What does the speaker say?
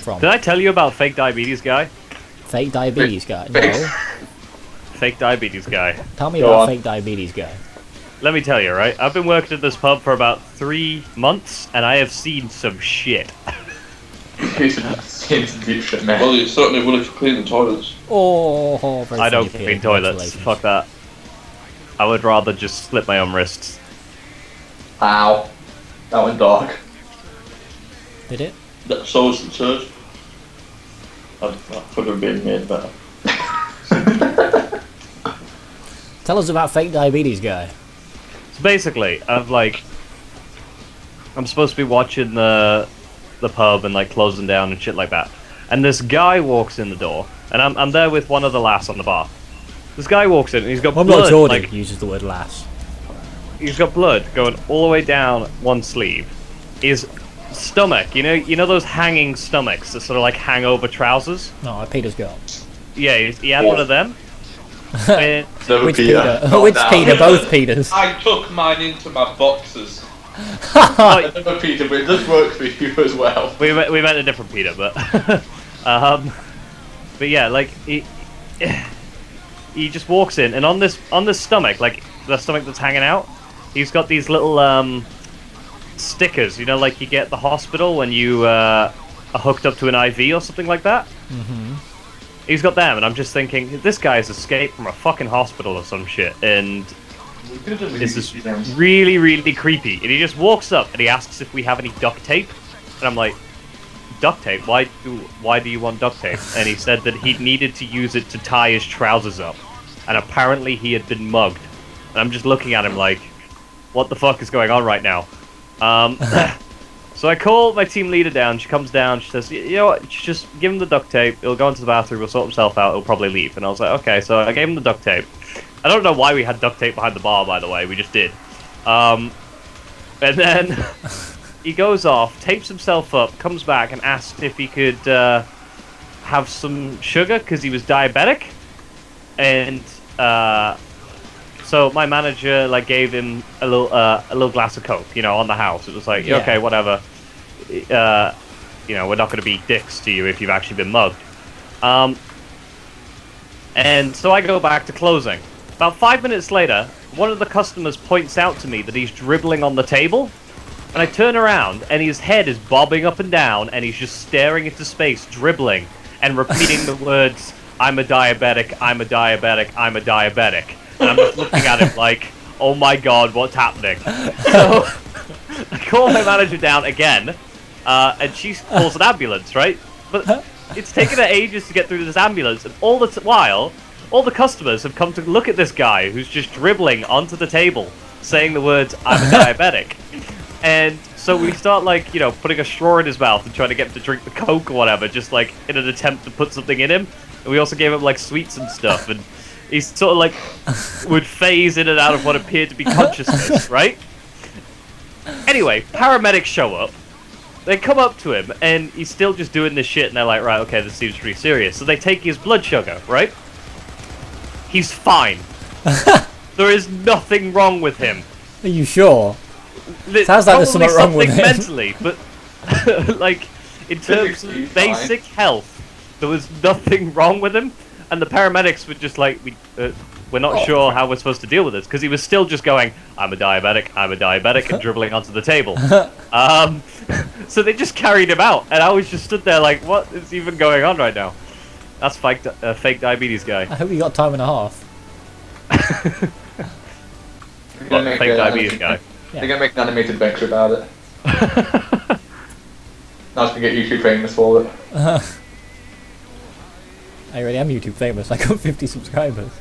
from? Did I tell you about fake diabetes guy? Fake diabetes guy? No. Fake diabetes guy. Tell me about fake diabetes guy. Let me tell you, right? I've been working at this pub for about 3 months, and I have seen some shit. Seen some deep shit, man. Well, you certainly will if you clean the toilets. Oh, very I don't funny clean feeling. toilets. Fuck that. I would rather just slit my own wrists. Ow. That went dark. Did it? So was the church. That could have been made better. Tell us about fake diabetes guy. So basically, I'm supposed to be watching the pub and like closing down and shit like that. And this guy walks in the door, and I'm there with one of the lass on the bar. This guy walks in and he's got One blood. Jordan Like, uses the word lass. he's got blood going all the way down one sleeve. His stomach, you know those hanging stomachs that sort of like hang over trousers. No, Peter's got. Yeah, he had one of them. And Which Peter? Which Peter? Both Peters. I took mine into my boxes. Another Peter, but it does work for you as well. we meant a different Peter, but but yeah, like he just walks in, and on this stomach, like the stomach that's hanging out, he's got these little stickers, you know, like you get at the hospital when you are hooked up to an IV or something like that. Mm-hmm. He's got them, and I'm just thinking, this guy's escaped from a fucking hospital or some shit, and this is really, really creepy. And he just walks up and he asks if we have any duct tape, and I'm like, duct tape? Why do you want duct tape? And he said that he needed to use it to tie his trousers up, and apparently he had been mugged. And I'm just looking at him like, what the fuck is going on right now? So I call my team leader down. She comes down. She says, you know what? Just give him the duct tape. He'll go into the bathroom. He'll sort himself out. He'll probably leave. And I was like, okay. So I gave him the duct tape. I don't know why we had duct tape behind the bar, by the way. We just did. And then he goes off, tapes himself up, comes back and asks if he could have some sugar because he was diabetic. And so my manager like gave him a little glass of Coke, you know, on the house. It was like, Yeah. okay, whatever. You know, we're not going to be dicks to you if you've actually been mugged. And so I go back to closing. About 5 minutes later, one of the customers points out to me that he's dribbling on the table. And I turn around, and his head is bobbing up and down, and he's just staring into space, dribbling, and repeating the words, I'm a diabetic, I'm a diabetic, I'm a diabetic. And I'm just looking at him like, oh my god, what's happening? So I call my manager down again, and she calls an ambulance, right? But it's taken her ages to get through this ambulance, and all the while, all the customers have come to look at this guy who's just dribbling onto the table, saying the words, I'm a diabetic. And so we start, like, you know, putting a straw in his mouth and trying to get him to drink the Coke or whatever, just, like, in an attempt to put something in him. And we also gave him, like, sweets and stuff, and he sort of, like, would phase in and out of what appeared to be consciousness, right? Anyway, paramedics show up. They come up to him, and he's still just doing this shit, and they're like, right, okay, this seems pretty serious. So they take his blood sugar, right? He's fine. There is nothing wrong with him. Are you sure? Sounds like there's something wrong with him. Mentally, but like in terms of basic health, there was nothing wrong with him, and the paramedics were just like, we're not sure how we're supposed to deal with this, because he was still just going, I'm a diabetic, and dribbling onto the table. So they just carried him out, and I was just stood there like, what is even going on right now? That's fake diabetes guy. I hope you got time and a half. What, fake diabetes guy? They're gonna make an animated venture about it. Now it's gonna get YouTube famous for it. I already am YouTube famous. I got 50 subscribers.